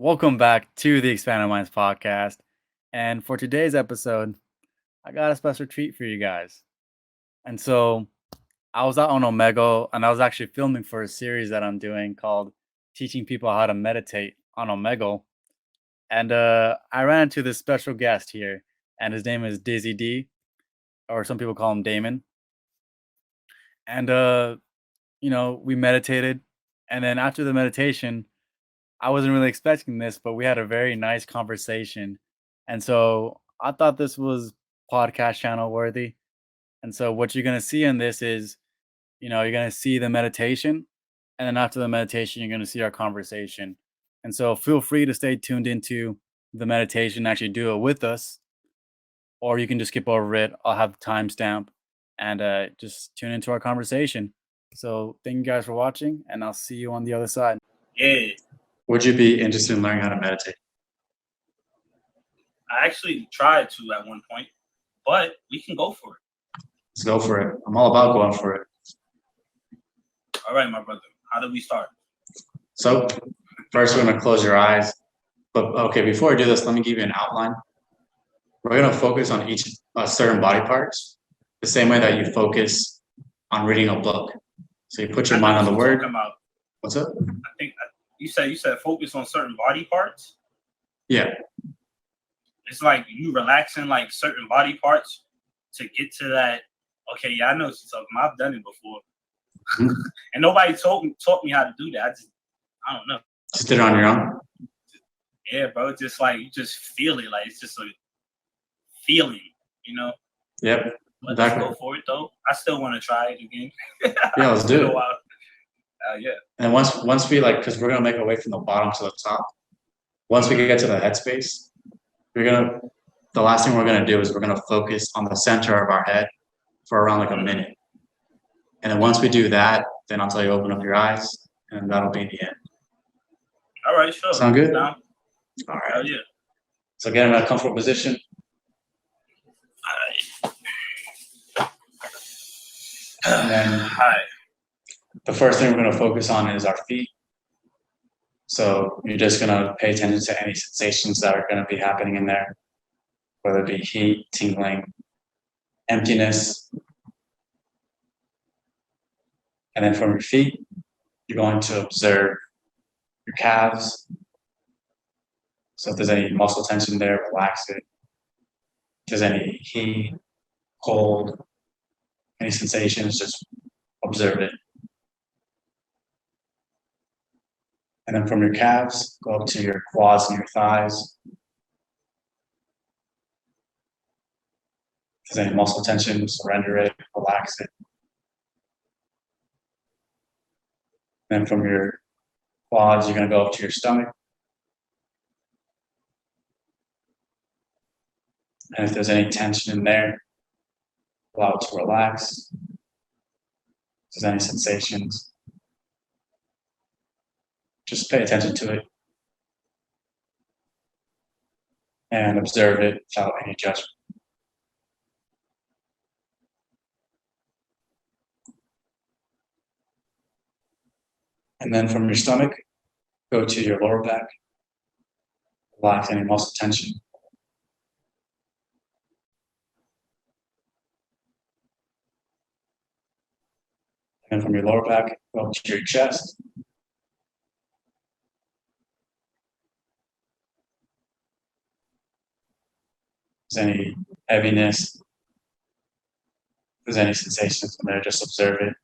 Welcome back to the Expanded Minds podcast. And for today's episode, I got a special treat for you guys. And so I was out on Omegle and I was actually filming for a series that I'm doing called Teaching People How to Meditate on Omegle. And I ran into this special guest here, and his name is Dhizzy Dhee, or some people call him Damon. And, we meditated. And then after the meditation, I wasn't really expecting this, but we had a very nice conversation. And so I thought this was podcast channel worthy. And so what you're going to see in this is, you're going to see the meditation. And then after the meditation, you're going to see our conversation. And so feel free to stay tuned into the meditation, actually do it with us, or you can just skip over it. I'll have the timestamp and just tune into our conversation. So thank you guys for watching, and I'll see you on the other side. Yeah, Would you be interested in learning how to meditate? I actually tried to at one point, but we can go for it. Let's go for it. I'm all about going for it. All right, my brother. How do we start? So first, we're going to close your eyes. But okay, before I do this, let me give you an outline. We're going to focus on each certain body parts, the same way that you focus on reading a book. So you put your mind on the word. What's up? I think you said focus on certain body parts. Yeah. It's like you relaxing like certain body parts to get to that. Okay, yeah, I know what you're talking about. I've done it before. And nobody taught me how to do that. I don't know. Just did it on your own? Yeah, bro. It's just like you just feel it. Like it's just a feeling, Yep. Let's Exactly. go for it though. I still want to try it again. Yeah, let's do it. Yeah. And once we because we're gonna make our way from the bottom to the top. Once we get to the headspace, the last thing we're gonna do is we're gonna focus on the center of our head for around like a minute. And then once we do that, then I'll tell you open up your eyes, and that'll be the end. All right, sure. Sound good? Down. All right. Hell yeah. So get in a comfortable position. And then the first thing we're going to focus on is our feet. So you're just going to pay attention to any sensations that are going to be happening in there, whether it be heat, tingling, emptiness. And then from your feet, you're going to observe your calves. So if there's any muscle tension there, relax it. If there's any heat, cold, any sensations, just observe it. And then from your calves, go up to your quads and your thighs. If there's any muscle tension, surrender it, relax it. Then from your quads, you're going to go up to your stomach. And if there's any tension in there, allow it to relax. If there's any sensations, just pay attention to it and observe it without any judgment. And then from your stomach, go to your lower back. Relax any muscle tension. And from your lower back, go up to your chest. If there's any heaviness, if there's any sensations in there, just observe it.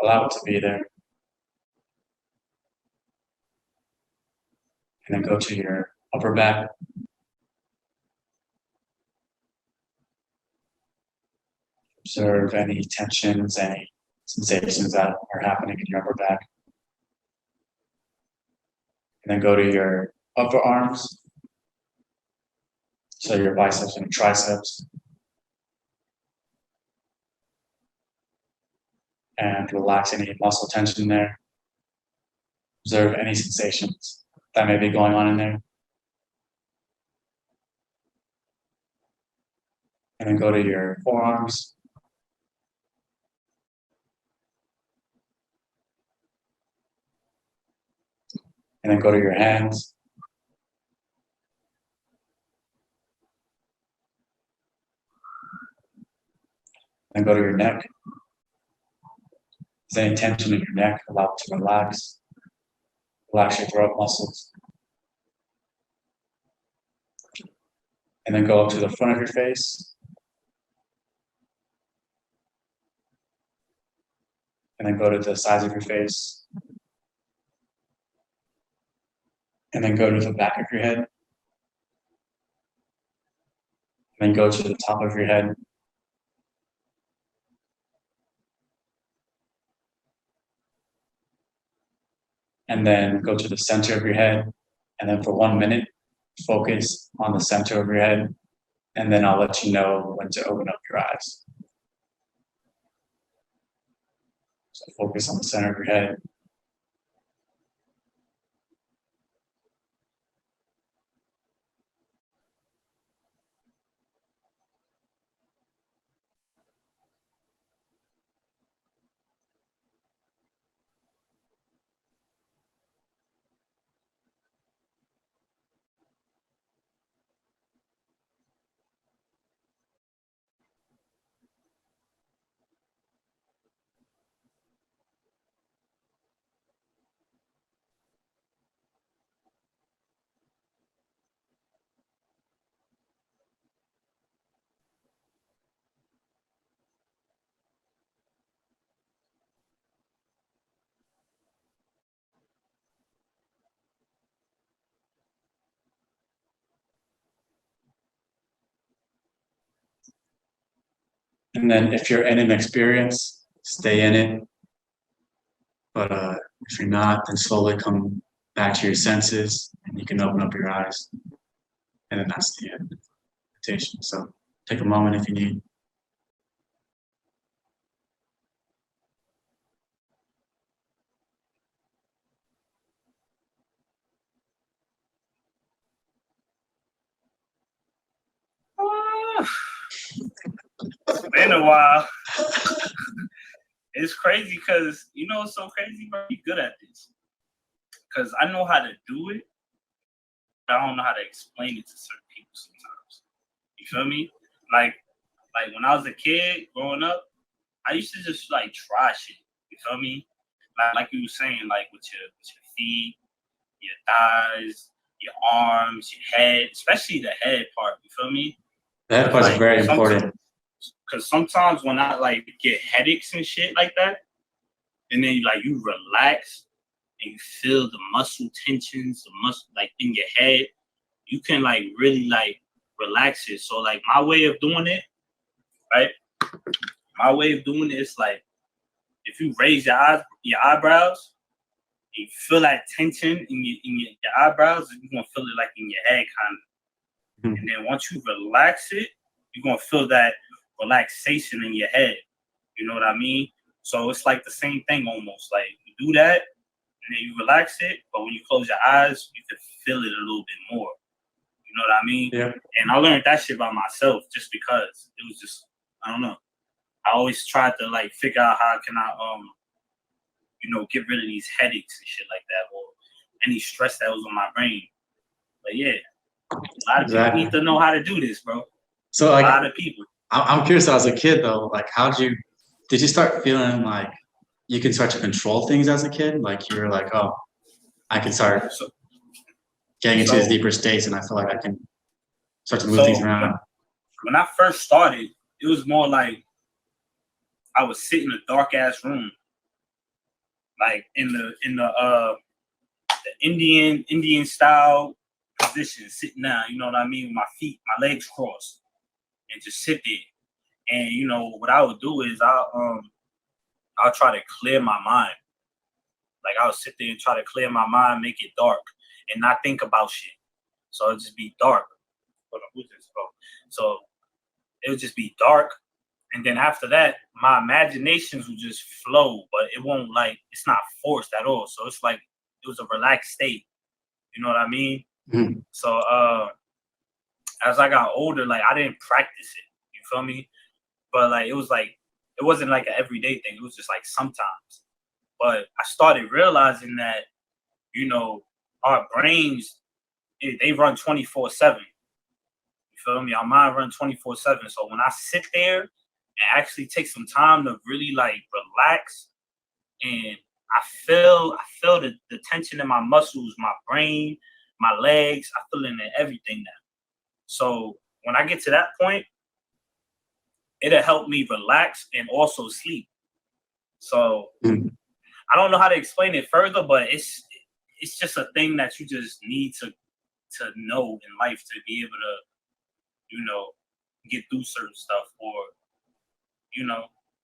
Allow it to be there. And then go to your upper back. Observe any tensions, any sensations that are happening in your upper back. And then go to your upper arms. So your biceps and triceps. And relax any muscle tension there. Observe any sensations that may be going on in there. And then go to your forearms. And then go to your hands. Then go to your neck. If there's any tension in your neck, allow it to relax. Relax your throat muscles. And then go up to the front of your face. And then go to the sides of your face. And then go to the back of your head. And then go to the top of your head. And then go to the center of your head. And then for 1 minute, focus on the center of your head. And then I'll let you know when to open up your eyes. So focus on the center of your head. And then if you're in an experience, stay in it. But if you're not, then slowly come back to your senses and you can open up your eyes. And then that's the end of the meditation. So take a moment if you need. It's been a while. It's crazy because, you know, it's so crazy, bro. You're good at this. Because I know how to do it, but I don't know how to explain it to certain people sometimes. You feel me? Like when I was a kid growing up, I used to just like try shit. You feel me? Like you were saying, like with your feet, your thighs, your arms, your head, especially the head part. You feel me? The head part is very important. Because sometimes when I like get headaches and shit like that, and then like you relax and you feel the muscle tensions, the muscle like in your head, you can like really like relax it. So like my way of doing it, right? My way of doing it is like if you raise your eyebrows, and you feel that tension in your eyebrows, you're gonna feel it like in your head kind of. And then once you relax it, you're gonna feel that relaxation in your head. You know what I mean? So it's like the same thing almost. Like you do that and then you relax it, but when you close your eyes, you can feel it a little bit more. You know what I mean? Yeah. And I learned that shit by myself just because it was just, I don't know. I always tried to like figure out how can I you know, get rid of these headaches and shit like that, or any stress that was on my brain. But yeah, a lot of people need to know how to do this, bro. So A like, lot of people. I'm curious, as a kid though, like did you start feeling like you can start to control things as a kid? Like you were like, oh, I can start getting into these deeper states and I feel like I can start to move things around. When I first started, it was more like I would sit in a dark ass room, like in the Indian style position, sitting down. You know what I mean? With my feet, my legs crossed, and just sit there. And you know what I would do is I'll try to clear my mind. Like I'll sit there and try to clear my mind, make it dark, and not think about shit. So it'll just be dark. So it would just be dark. And then after that, my imaginations would just flow, but it won't like, it's not forced at all. So it's like, it was a relaxed state. You know what I mean? Mm-hmm. So as I got older, like I didn't practice it. You feel me? But like, it wasn't like an everyday thing. It was just like sometimes. But I started realizing that, you know, our brains, they run 24/7. You feel me? Our mind runs 24/7. So when I sit there and actually take some time to really like relax. And I feel the tension in my muscles, my brain, my legs. I feel it in everything now. So when I get to that point, it'll help me relax and also sleep. So I don't know how to explain it further, but it's just a thing that you just need to know in life to be able to, get through certain stuff, or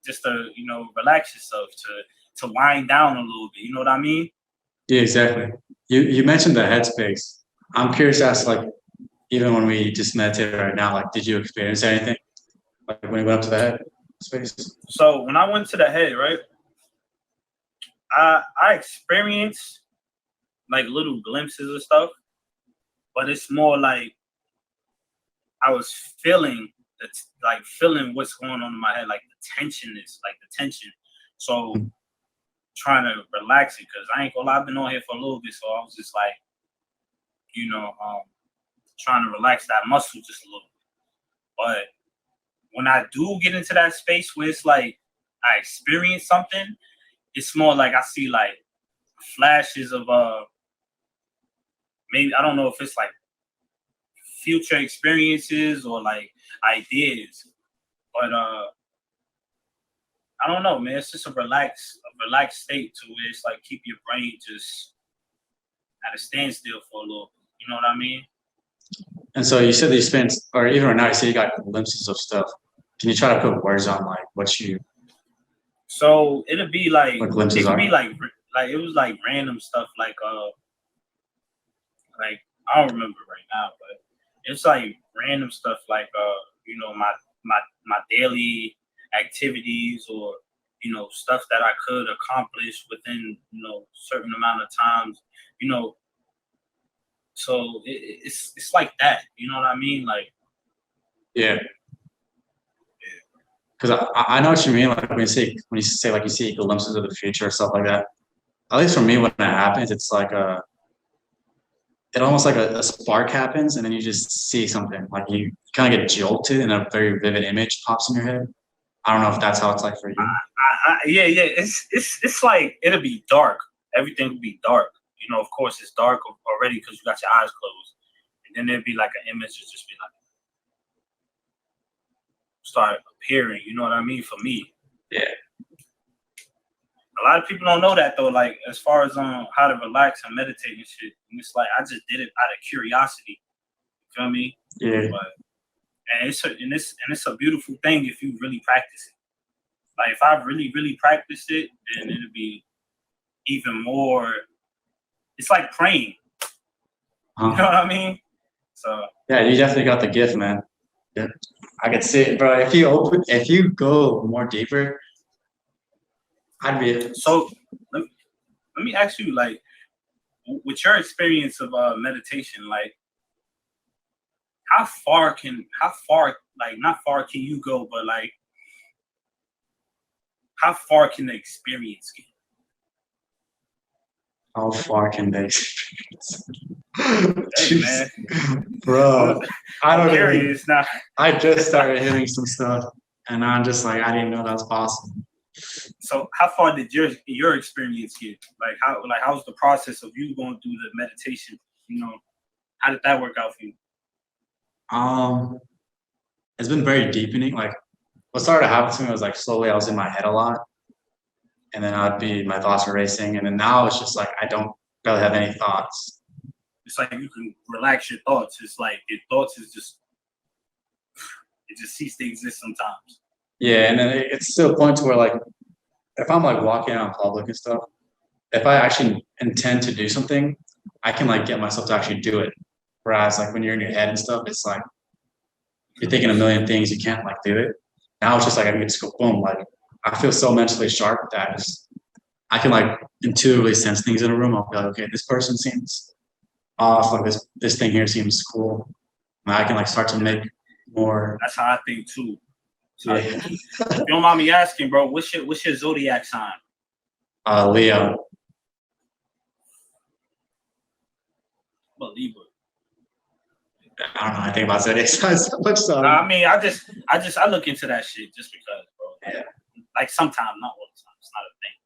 just to relax yourself, to wind down a little bit. You know what I mean? Yeah, exactly. You mentioned the headspace. I'm curious as to, like, even when we just meditated right now, like, did you experience anything like when you went up to the head space? So when I went to the head, right, I experienced like little glimpses of stuff, but it's more like I was feeling feeling what's going on in my head, like the tension. So trying to relax it, because I ain't gonna lie, I've been on here for a little bit, so I was just like, trying to relax that muscle just a little bit. But when I do get into that space where it's like I experience something, it's more like I see like flashes of maybe, I don't know if it's like future experiences or like ideas, but I don't know, man. It's just a relaxed state to where it's like keep your brain just at a standstill for a little bit. You know what I mean? And so you said that you spent, or even right now, you said you got glimpses of stuff. Can you try to put words on like what you? So it'll be like, what glimpses it could are? be like it was like random stuff, like I don't remember right now, but it's like random stuff like my daily activities, or stuff that I could accomplish within certain amount of times, so it's like that, you know what I mean, like. Yeah. Because I know what you mean. Like when you say like you see glimpses of the future or stuff like that. At least for me, when that happens, it's like it almost like a spark happens, and then you just see something. Like you kind of get jolted, and a very vivid image pops in your head. I don't know if that's how it's like for you. Yeah, it's like it'll be dark. Everything will be dark. Of course, it's dark already because you got your eyes closed, and then there'll be like an image that just be like start appearing. You know what I mean? For me, Yeah. a lot of people don't know that though. Like as far as how to relax and meditate and shit, and it's like I just did it out of curiosity. You feel me? Yeah. And it's a beautiful thing if you really practice it. Like if I really, really practice it, then it'll be even more. It's like praying. You know what I mean? So yeah, you definitely got the gift, man. Yeah. I could see it, bro. If you go more deeper, I'd be. So let me ask you, like, with your experience of meditation, like, how far, like, not far can you go, but like, how far can the experience get? How far can they experience? Hey, man. Bro, I'm curious now. I just started hitting some stuff, and I'm just like, I didn't know that was possible. So, how far did your experience get? Like, how was the process of you going through the meditation? How did that work out for you? It's been very deepening. Like, what started to happen to me was like slowly I was in my head a lot, and then my thoughts were racing, and then now it's just like I don't really have any thoughts. It's like you can relax your thoughts. It's like your thoughts it just cease to exist sometimes. Yeah, and then it's to a point to where like if I'm like walking out in public and stuff, if I actually intend to do something, I can like get myself to actually do it. Whereas like when you're in your head and stuff, it's like you're thinking a million things, you can't like do it. Now it's just like I can just go boom. Like I feel so mentally sharp that I can like intuitively sense things in a room. I'll be like, okay, this person seems off. Like this thing here seems cool. And I can like start to make more. That's how I think too. Yeah. If you don't mind me asking, bro, what's your zodiac sign? Leo. Well, Libra. I don't know anything about zodiac signs so much. So I mean, I look into that shit just because. Like sometimes, not all the time. It's not a thing.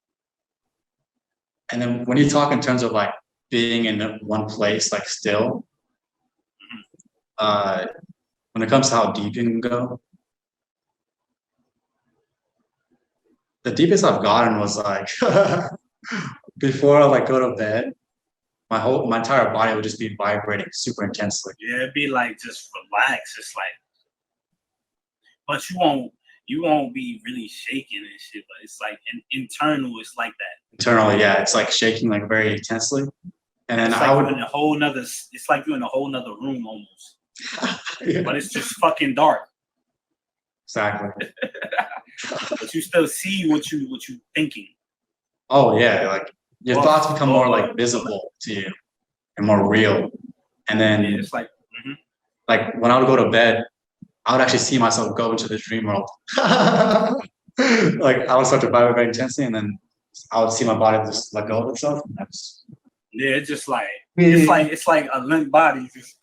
And then when you talk in terms of like being in one place, like still, when it comes to how deep you can go, the deepest I've gotten was like before I like go to bed, my entire body would just be vibrating super intensely. Yeah, it'd be like just relax. It's like, but you won't be really shaking and shit. But it's like internal. It's like that. Internally, yeah, it's like shaking like very intensely. And then It's I like would you're in a whole nother. It's like you're in a whole nother room almost. yeah, But it's just fucking dark. exactly. But you still see what you thinking. Oh yeah, like your Oh, thoughts become more oh, like visible to you and more real. And then yeah, it's like like when I would go to bed, I would actually see myself go into the dream world. Like I would start to vibrate very intensely, and then I would see my body just let go of itself. And that's yeah, it's just like it's like a limp body just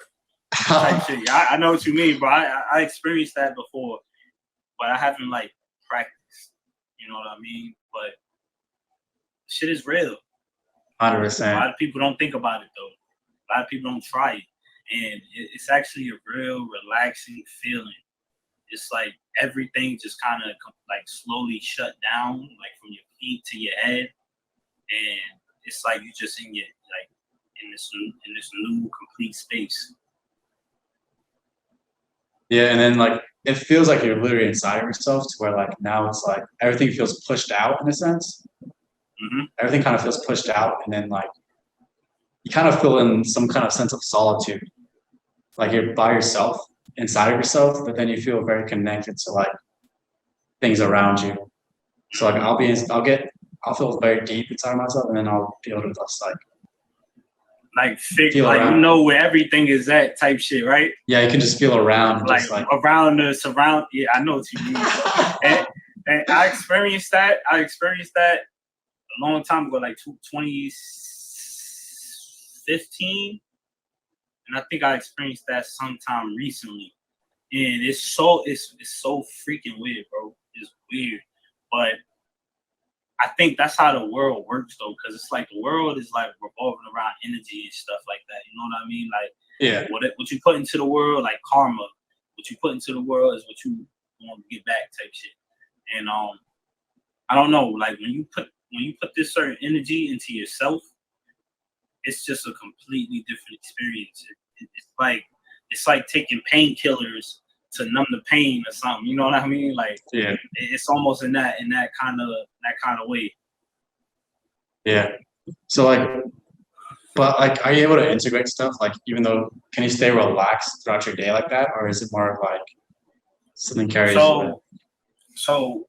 type shit. I know what you mean, bro. I experienced that before, but I haven't like practiced. You know what I mean? But shit is real. 100%. A lot of people don't think about it though. A lot of people don't try it, and it's actually a real relaxing feeling. It's like everything just kind of like slowly shut down, like from your feet to your head, and it's like you just in your like in this new complete space. Yeah, and then like it feels like you're literally inside of yourself to where like now it's like everything feels pushed out in a sense. Everything kind of feels pushed out, and then like you kind of feel in some kind of sense of solitude, like you're by yourself inside of yourself, but then you feel very connected to like things around you. So like I'll feel very deep inside myself, and then I'll be able to just like feel Like around. you know where everything is at type shit, right? Yeah, you can just feel around, and Like, just like around the surround. Yeah, I know what you mean. and I experienced that. A long time ago, like 2015, and I think I experienced that sometime recently. And it's so freaking weird, bro. It's weird, but I think that's how the world works, though, because it's like the world is like revolving around energy and stuff like that. You know what I mean? Like, yeah, what you put into the world, like karma. What you put into the world is what you want to get back, type shit. And I don't know, like when you put this certain energy into yourself, it's just a completely different experience. It's like taking painkillers to numb the pain or something. You know what I mean? Like, yeah, it's almost in that kind of way. yeah. So like, but like, are you able to integrate stuff? Like, even though, can you stay relaxed throughout your day like that, or is it more of like something carries? So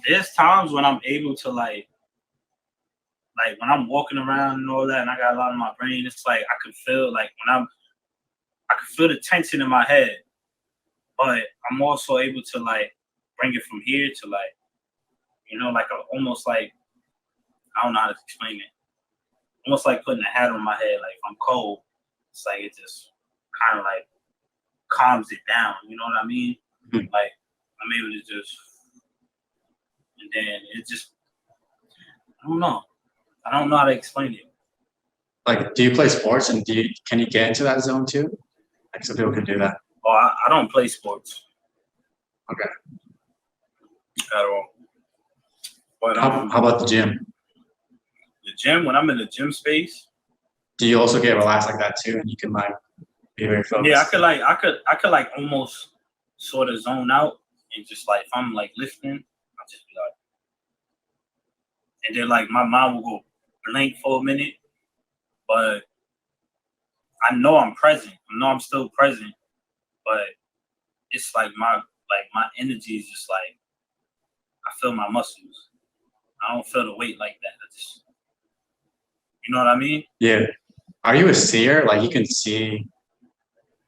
there's times when I'm able to like when I'm walking around and all that, and I got a lot in my brain. It's like I could feel like I could feel the tension in my head, but I'm also able to like bring it from here to like, you know, like almost like, I don't know how to explain it. Almost like putting a hat on my head. Like if I'm cold, it's like it just kind of like calms it down. You know what I mean? Mm-hmm. Like I'm able to just, and then it just, I don't know how to explain it. Like, do you play sports, and can you get into that zone too? Like, some people can do that. Oh, I don't play sports. Okay. At all. But How about the gym? The gym, when I'm in the gym space, Do you also get relaxed like that too, and you can like be very focused? yeah, I could like almost sort of zone out and just like if I'm like lifting, I'll just be like, and then like my mind will go blank for a minute, but I know I'm present. I know I'm still present, but it's like my energy is just like I feel my muscles. I don't feel the weight like that. I just, you know what I mean? Yeah. Are you a seer? Like you can see.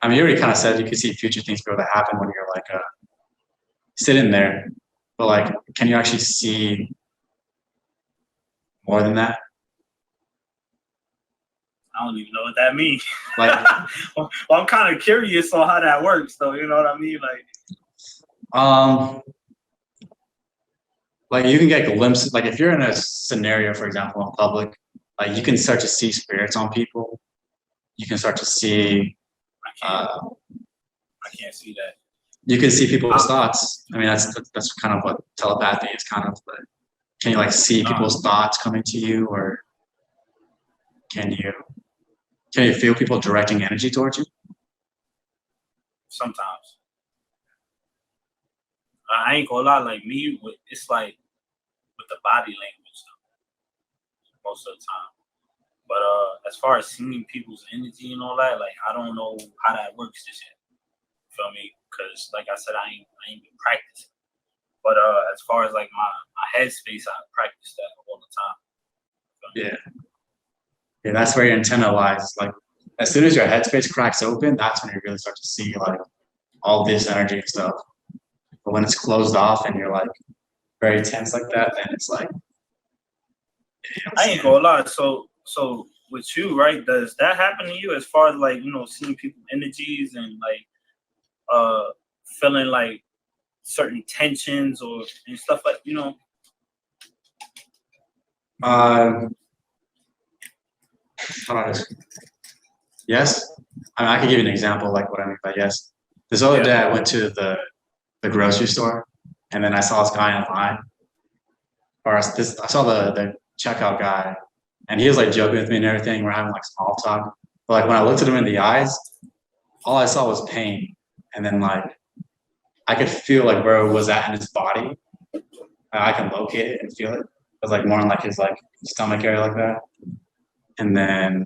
I mean, you already kind of said you can see future things go to happen when you're like sitting there, but like, can you actually see more than that? I don't even know what that means. Like, well, I'm kind of curious on how that works, though. You know what I mean? Like, like you can get glimpses. Like if you're in a scenario, for example, in public, like you can start to see spirits on people. You can start to see. I can't see that. You can see people's thoughts. I mean, that's kind of what telepathy is, kind of. But can you like see people's thoughts coming to you, or can you feel people directing energy towards you? Sometimes. I ain't gonna lie, like me, it's like with the body language though, most of the time. But as far as seeing people's energy and all that, like I don't know how that works just yet. Feel me? Because like I said, I ain't been practicing. But as far as like my headspace, I practice that all the time. Yeah, that's where your antenna lies. Like as soon as your headspace cracks open, that's when you really start to see like all this energy and stuff. But when it's closed off and you're like very tense like that, then it's like I ain't gonna lie. So with you, right? Does that happen to you as far as like seeing people's energies and like feeling like certain tensions and stuff like yes. I mean, I could give you an example like what I mean by yes. This other day I went to the grocery store and then I saw this guy in line. Or I saw the checkout guy and he was like joking with me and everything. We're having like small talk. But like when I looked at him in the eyes, all I saw was pain. And then like I could feel like where it was at in his body. I can locate it and feel it. It was like more in like his like stomach area like that. And then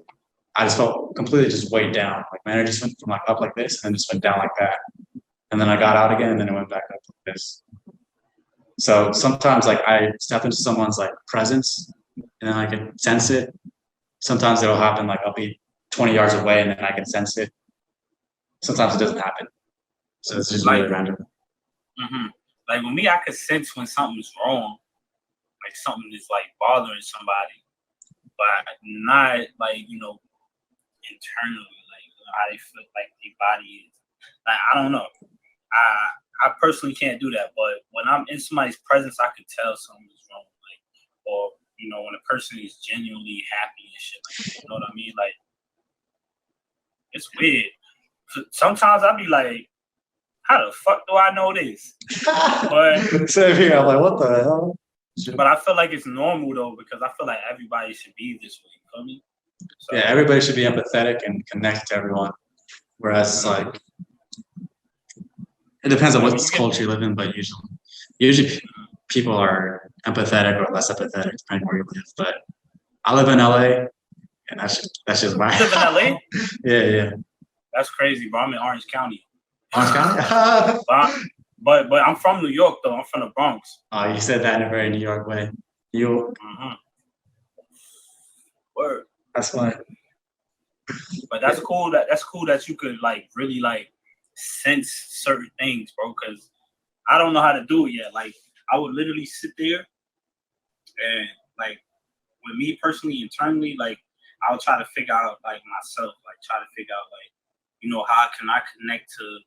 I just felt completely just weighed down. Like my energy just went from like up like this and then just went down like that. And then I got out again and then it went back up like this. So sometimes like I step into someone's like presence and then I can sense it. Sometimes it'll happen like I'll be 20 yards away and then I can sense it. Sometimes it doesn't happen. So it's just really random. Mm-hmm. Like with me, I could sense when something's wrong, like something is like bothering somebody, but not like internally, like how they feel like their body is. Like I don't know. I personally can't do that, but when I'm in somebody's presence, I can tell something's wrong. Like, or when a person is genuinely happy and shit. Like, you know what I mean? Like, it's weird. Sometimes I'll be like, how the fuck do I know this? But same here. I'm like, what the hell? But I feel like it's normal though, because I feel like everybody should be this way. You feel me? So, yeah, everybody should be empathetic and connect to everyone. Whereas like it depends on what culture you live in, but usually people are empathetic or less empathetic depending where you live. But I live in LA and that's just why. You live in LA? Yeah. That's crazy, bro. I'm in Orange County. Orange County? But I'm from New York though. I'm from the Bronx. Oh, you said that in a very New York way. Mm-hmm. Word. That's fine. But that's cool. That's cool that you could like really like sense certain things, bro. Because I don't know how to do it yet. Like I would literally sit there and like with me personally internally, like I'll try to figure out like myself, like try to figure out like how can I connect to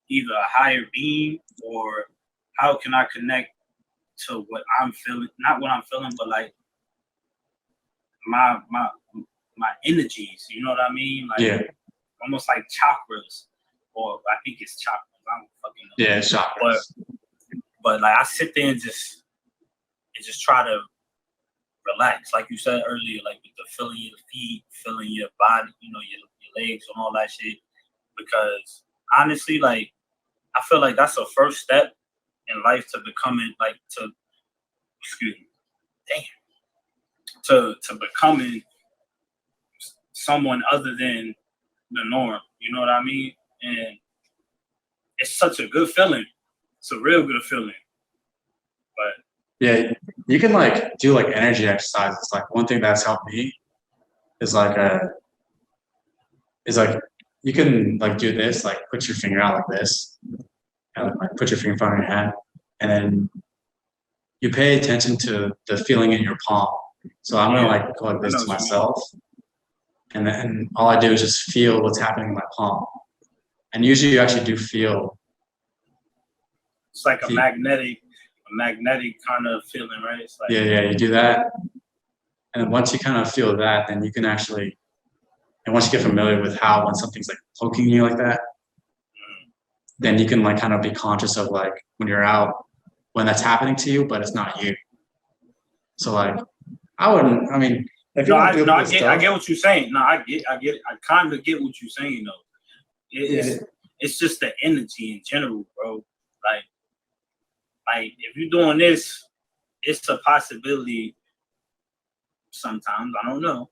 either a higher being or how can I connect to what I'm feeling, not what I'm feeling, but like my energies, you know what I mean? Like almost like chakras, or I think it's chakras. I don't fucking know. Yeah, chakras. But like I sit there and just try to relax, like you said earlier, like with the feeling your feet, feeling your body, your legs and all that shit. Because honestly, like I feel like that's the first step in life to becoming to becoming someone other than the norm. You know what I mean? And it's such a good feeling. It's a real good feeling. But yeah, you can like do like energy exercises. Like one thing that's helped me is like you can like do this, like put your finger out like this, and like put your finger in front of your hand, and then you pay attention to the feeling in your palm. So I'm gonna like go like this to myself, and then all I do is just feel what's happening in my palm. And usually you actually do feel. It's like a magnetic magnetic kind of feeling, right? It's like, yeah, you do that. And once you kind of feel that, then you can actually, and once you get familiar with how when something's like poking you like that, then you can like kind of be conscious of like when you're out, when that's happening to you, but it's not you. So like, I mean, if you don't I get what you're saying. No, I get it. I kind of get what you're saying though. It's just the energy in general, bro. Like if you're doing this, it's a possibility. Sometimes I don't know,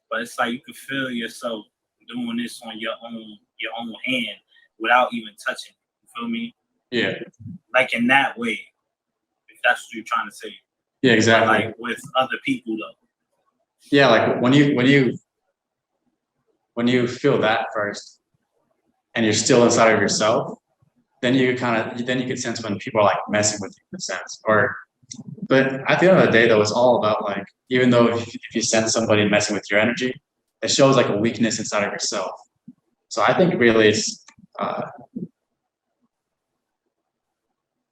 but it's like you can feel yourself doing this on your own hand without even touching. You feel me? Yeah. Like in that way, if that's what you're trying to say. Yeah, exactly. But like with other people though. Yeah, like when you feel that first, and you're still inside of yourself, then you can sense when people are like messing with you in a sense. But at the end of the day, though, it's all about like, even though if you sense somebody messing with your energy, it shows like a weakness inside of yourself. So I think really it's not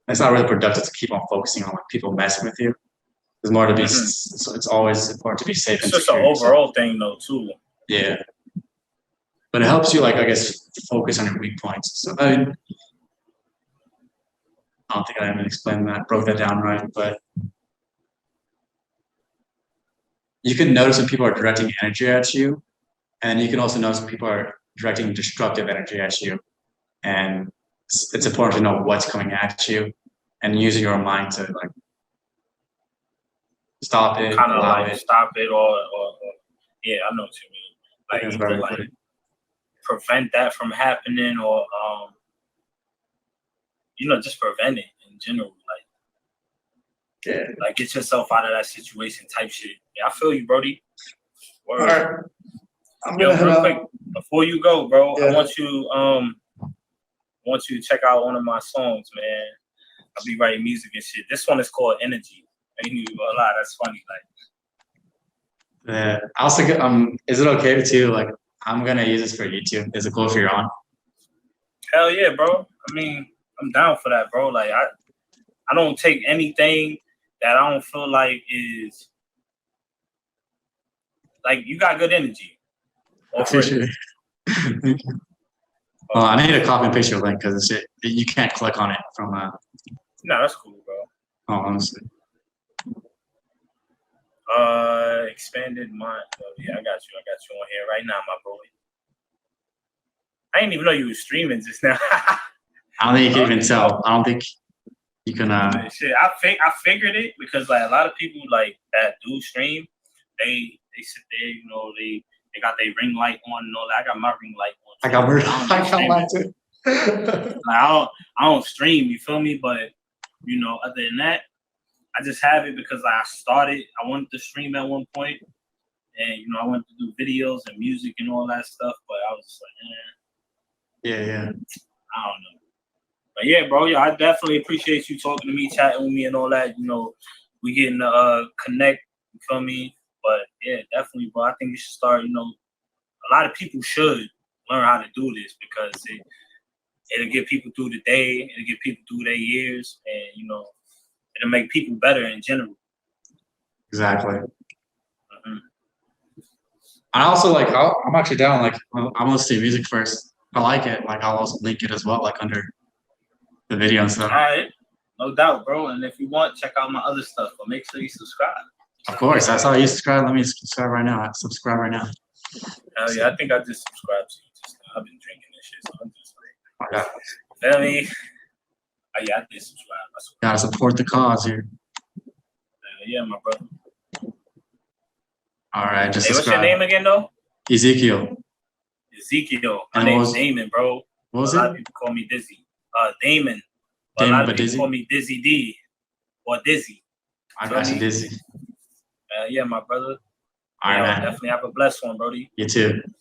really productive to keep on focusing on like people messing with you. There's more to be. So it's always important to be safe. It's just an overall thing, though, too. Yeah, but it helps you, like, I guess, focus on your weak points. So I mean, I don't think I even explained that, broke that down right, but you can notice when people are directing energy at you, and you can also notice when people are directing destructive energy at you. And it's important to know what's coming at you and using your mind to like stop it, kind of like stop it, or yeah, I know what you mean. Like either like prevent that from happening, or just prevent it in general. Like, yeah, like get yourself out of that situation type shit. Yeah, I feel you, Brody. All right. Yo, real quick before you go, bro, yeah. I want you to check out one of my songs, man. I'll be writing music and shit. This one is called Energy. I ain't even gonna lie, that's funny. Like, yeah. Also, is it okay to like? I'm gonna use this for YouTube. Is it cool if you're on? Hell yeah, bro. I mean, I'm down for that, bro. Like, I don't take anything that I don't feel like is like you got good energy. I appreciate it. Thank you. Well, I need to copy and paste your link because you can't click on it from. No, that's cool, bro. Oh, honestly. Expanded mind. Oh, yeah, I got you on here right now, my boy. I didn't even know you were streaming just now. I don't think you can even tell. I don't think you can. Shit, I figured it because like a lot of people like that do stream, they sit there, they got their ring light on and all that. I got my ring light on. I got mine too. Like, I don't stream, you feel me? But other than that, I just have it because I wanted to stream at one point, and I wanted to do videos and music and all that stuff, but I was just like, yeah, I don't know. But yeah, bro, I definitely appreciate you talking to me, chatting with me and all that. We getting to connect, you feel me? But yeah, definitely, bro. I think you should start, a lot of people should learn how to do this because it'll get people through the day, it'll get people through their years, and it'll make people better in general. Exactly. I also like. I'm actually down. Like, I'm listening to music first. I like it. Like, I'll also link it as well, like under the video and stuff. All right, no doubt, bro. And if you want, check out my other stuff. But make sure you subscribe. Of course, that's how you subscribe. Let me subscribe right now. Subscribe right now. Hell yeah, I think I just subscribed to you. I've been drinking this shit, so I'm just like, feel me? Oh, yeah, I did subscribe. Gotta support the cause here. Yeah, my brother. All right, just what's subscribe. your name again, though? Ezekiel. My name's Damon, bro. What was it? A lot of people call me Dizzy. Damon. A lot of people call me Dhizzy Dhee or Dizzy. I got you, Dizzy. Yeah, my brother. All right, man. Definitely have a blessed one, Brody. You too.